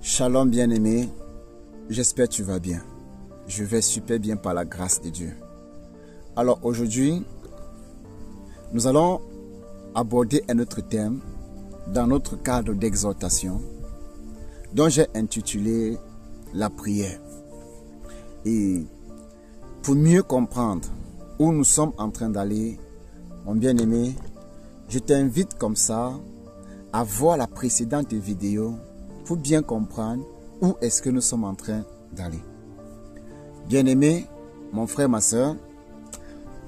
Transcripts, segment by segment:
Shalom bien-aimé, j'espère que tu vas bien. Je vais super bien par la grâce de Dieu. Alors aujourd'hui, nous allons aborder un autre thème dans notre cadre d'exhortation dont j'ai intitulé la prière. Et pour mieux comprendre où nous sommes en train d'aller, mon bien-aimé, je t'invite comme ça à voir la précédente vidéo pour bien comprendre où est-ce que nous sommes en train d'aller. Bien-aimé, mon frère, ma soeur,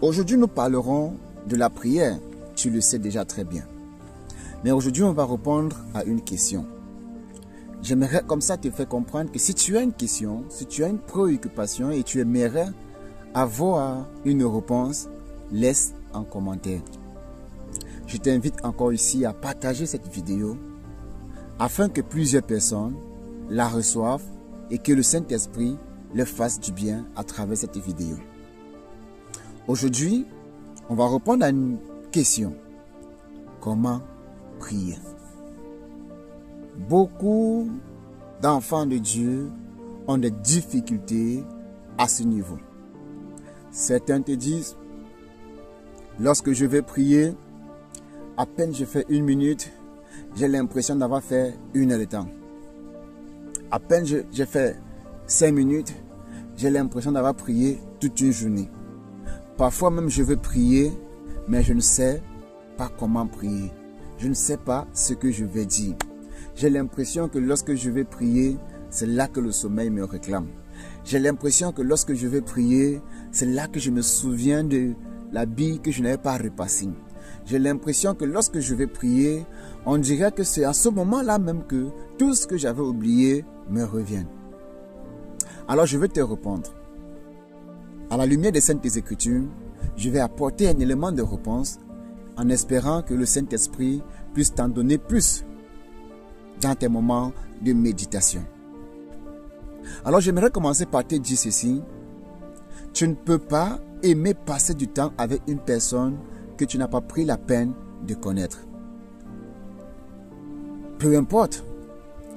aujourd'hui nous parlerons de la prière. Tu le sais déjà très bien. Mais aujourd'hui, on va répondre à une question. J'aimerais comme ça te faire comprendre que si tu as une question, si tu as une préoccupation et tu aimerais avoir une réponse, laisse un commentaire. Je t'invite encore ici à partager cette vidéo afin que plusieurs personnes la reçoivent et que le Saint-Esprit leur fasse du bien à travers cette vidéo. Aujourd'hui, on va répondre à une question. Comment prier? Beaucoup d'enfants de Dieu ont des difficultés à ce niveau. Certains te disent, lorsque je vais prier, à peine je fais 1 minute, j'ai l'impression d'avoir fait 1 heure de temps. À peine j'ai fait 5 minutes, j'ai l'impression d'avoir prié toute une journée. Parfois même je veux prier, mais je ne sais pas comment prier. Je ne sais pas ce que je vais dire. J'ai l'impression que lorsque je vais prier, c'est là que le sommeil me réclame. J'ai l'impression que lorsque je vais prier, c'est là que je me souviens de la bille que je n'avais pas repassée. J'ai l'impression que lorsque je vais prier, on dirait que c'est à ce moment-là même que tout ce que j'avais oublié me revient. Alors je vais te répondre. À la lumière des Saintes Écritures, je vais apporter un élément de réponse en espérant que le Saint-Esprit puisse t'en donner plus dans tes moments de méditation. Alors j'aimerais commencer par te dire ceci. Tu ne peux pas aimer passer du temps avec une personne que tu n'as pas pris la peine de connaître. Peu importe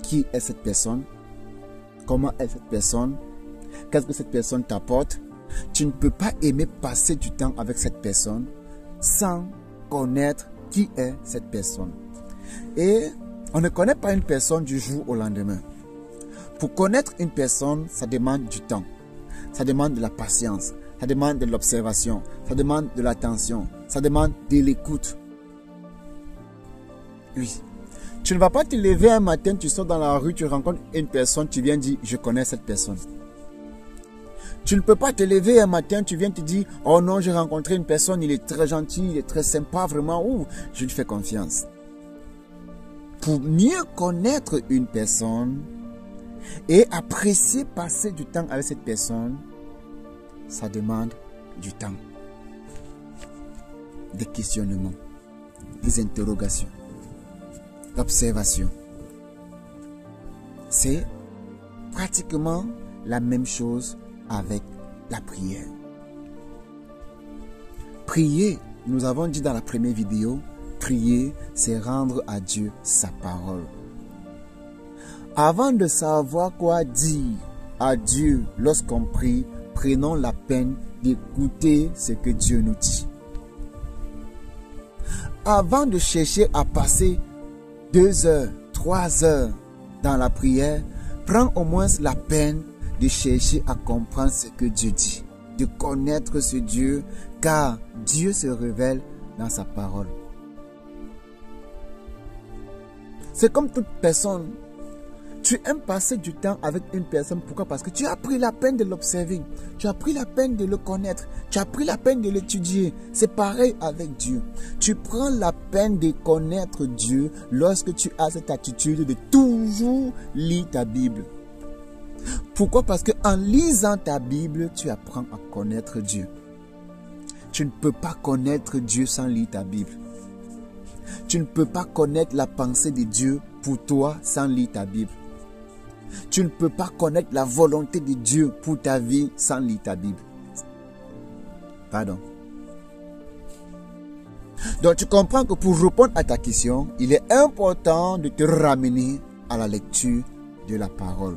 qui est cette personne, comment est cette personne, qu'est-ce que cette personne t'apporte, tu ne peux pas aimer passer du temps avec cette personne sans connaître qui est cette personne. Et on ne connaît pas une personne du jour au lendemain. Pour connaître une personne, ça demande du temps, ça demande de la patience, ça demande de l'observation, ça demande de l'attention, ça demande de l'écoute. Oui. Tu ne vas pas te lever un matin, tu sors dans la rue, tu rencontres une personne, tu viens dire, je connais cette personne. Tu ne peux pas te lever un matin, tu viens te dire, oh non, j'ai rencontré une personne, il est très gentil, il est très sympa, vraiment, je lui fais confiance. Pour mieux connaître une personne et apprécier passer du temps avec cette personne, ça demande du temps, des questionnements, des interrogations, l'observation. C'est pratiquement la même chose avec la prière. Prier, nous avons dit dans la première vidéo, prier, c'est rendre à Dieu sa parole. Avant de savoir quoi dire à Dieu lorsqu'on prie, prenons la peine d'écouter ce que Dieu nous dit. Avant de chercher à passer 2 heures, 3 heures dans la prière, prends au moins la peine de chercher à comprendre ce que Dieu dit, de connaître ce Dieu, car Dieu se révèle dans sa parole. C'est comme toute personne. Tu aimes passer du temps avec une personne. Pourquoi? Parce que tu as pris la peine de l'observer. Tu as pris la peine de le connaître. Tu as pris la peine de l'étudier. C'est pareil avec Dieu. Tu prends la peine de connaître Dieu lorsque tu as cette attitude de toujours lire ta Bible. Pourquoi? Parce qu'en lisant ta Bible, tu apprends à connaître Dieu. Tu ne peux pas connaître Dieu sans lire ta Bible. Tu ne peux pas connaître la pensée de Dieu pour toi sans lire ta Bible. Tu ne peux pas connaître la volonté de Dieu pour ta vie sans lire ta Bible. Pardon. Donc tu comprends que pour répondre à ta question, il est important de te ramener à la lecture de la parole.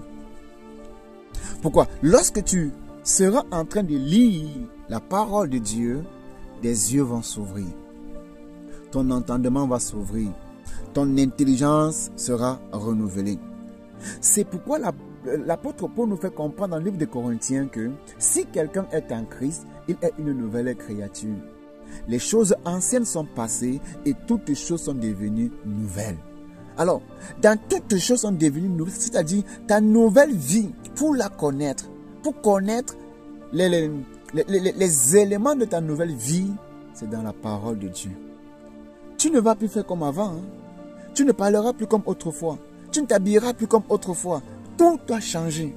Pourquoi? Lorsque tu seras en train de lire la parole de Dieu, des yeux vont s'ouvrir. Ton entendement va s'ouvrir. Ton intelligence sera renouvelée. C'est pourquoi l'apôtre Paul nous fait comprendre dans le livre de Corinthiens que si quelqu'un est en Christ, il est une nouvelle créature. Les choses anciennes sont passées et toutes choses sont devenues nouvelles. Alors, dans toutes choses sont devenues nouvelles, c'est-à-dire ta nouvelle vie, pour la connaître, pour connaître les éléments de ta nouvelle vie, c'est dans la parole de Dieu. Tu ne vas plus faire comme avant. Hein? Tu ne parleras plus comme autrefois. Tu ne t'habilleras plus comme autrefois. Tout doit changer.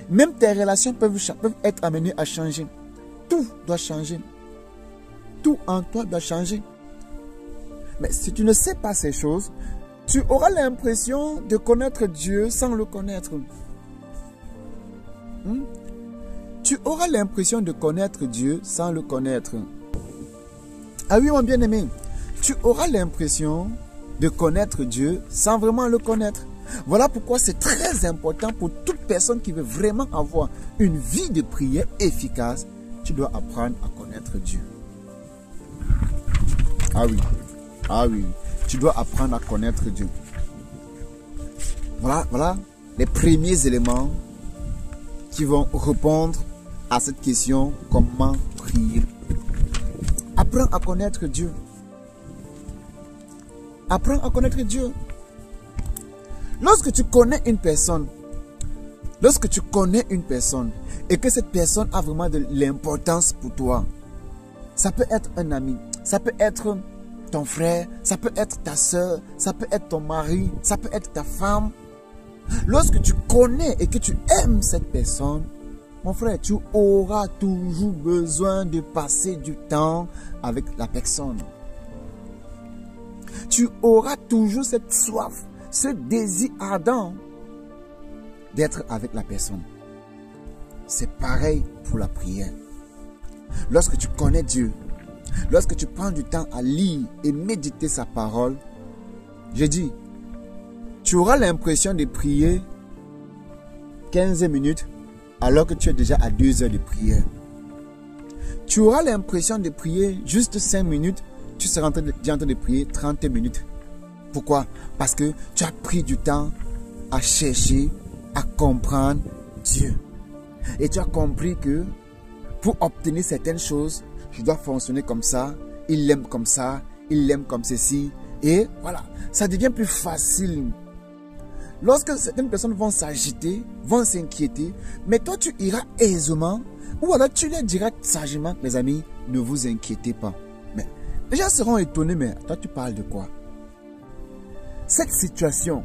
Même tes relations peuvent être amenées à changer. Tout doit changer. Tout en toi doit changer. Mais si tu ne sais pas ces choses, tu auras l'impression de connaître Dieu sans le connaître. Tu auras l'impression de connaître Dieu sans le connaître. Ah oui, mon bien-aimé, tu auras l'impression de connaître Dieu sans vraiment le connaître. Voilà pourquoi c'est très important pour toute personne qui veut vraiment avoir une vie de prière efficace. Tu dois apprendre à connaître Dieu. Ah oui, tu dois apprendre à connaître Dieu. Voilà les premiers éléments qui vont répondre à cette question, comment prier. Apprends à connaître Dieu. Apprends à connaître Dieu. Lorsque tu connais une personne et que cette personne a vraiment de l'importance pour toi, ça peut être un ami, ça peut être ton frère, ça peut être ta soeur, ça peut être ton mari, ça peut être ta femme. Lorsque tu connais et que tu aimes cette personne, mon frère, tu auras toujours besoin de passer du temps avec la personne. Tu auras toujours cette soif, ce désir ardent d'être avec la personne. C'est pareil pour la prière. Lorsque tu connais Dieu, lorsque tu prends du temps à lire et méditer sa parole, je dis, tu auras l'impression de prier 15 minutes alors que tu es déjà à 2 heures de prière. Tu auras l'impression de prier juste 5 minutes, tu seras en train de prier 30 minutes. Pourquoi? Parce que tu as pris du temps à chercher, à comprendre Dieu. Et tu as compris que pour obtenir certaines choses, je dois fonctionner comme ça, il l'aime comme ça, il l'aime comme ceci. Et voilà, ça devient plus facile. Lorsque certaines personnes vont s'agiter, vont s'inquiéter, mais toi tu iras aisément, ou alors tu leur diras sagement, mes amis, ne vous inquiétez pas. Mais les gens seront étonnés, mais toi tu parles de quoi? Cette situation,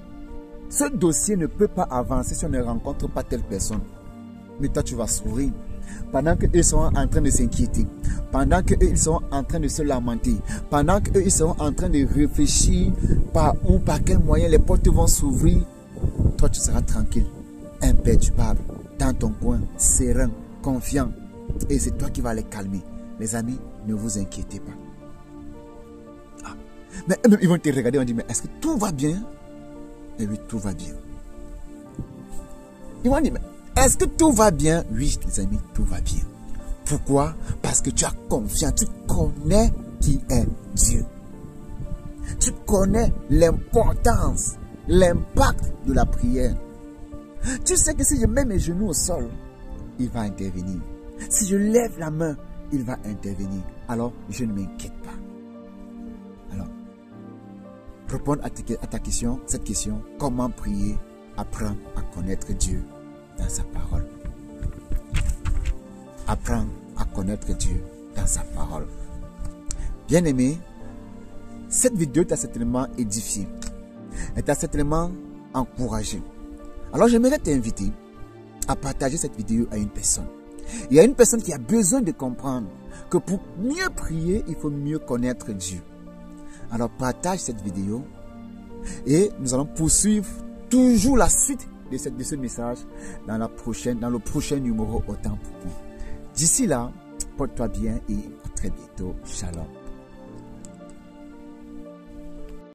ce dossier ne peut pas avancer si on ne rencontre pas telle personne. Mais toi tu vas sourire. Pendant qu'eux sont en train de s'inquiéter, pendant qu'eux ils sont en train de se lamenter, pendant qu'eux ils sont en train de réfléchir par où, par quel moyen les portes vont s'ouvrir, toi tu seras tranquille, imperturbable, dans ton coin, serein, confiant. Et c'est toi qui vas les calmer. Les amis, ne vous inquiétez pas. Ah. Mais ils vont te regarder, on dit, mais est-ce que tout va bien? Et oui, tout va bien. Ils vont dire, mais est-ce que tout va bien? Oui, les amis, tout va bien. Pourquoi? Parce que tu as confiance, tu connais qui est Dieu. Tu connais l'importance, l'impact de la prière. Tu sais que si je mets mes genoux au sol, il va intervenir. Si je lève la main, il va intervenir. Alors, je ne m'inquiète pas. Alors, répondre à ta question, cette question, comment prier? Apprends à connaître Dieu dans sa parole. Apprends à connaître Dieu dans sa parole. Bien-aimé, cette vidéo t'a certainement édifié. Elle t'a certainement encouragé. Alors j'aimerais t'inviter à partager cette vidéo à une personne. Il y a une personne qui a besoin de comprendre que pour mieux prier, il faut mieux connaître Dieu. Alors partage cette vidéo et nous allons poursuivre toujours la suite de ce message dans le prochain numéro Autant pour vous. D'ici là, porte-toi bien et à très bientôt. Shalom.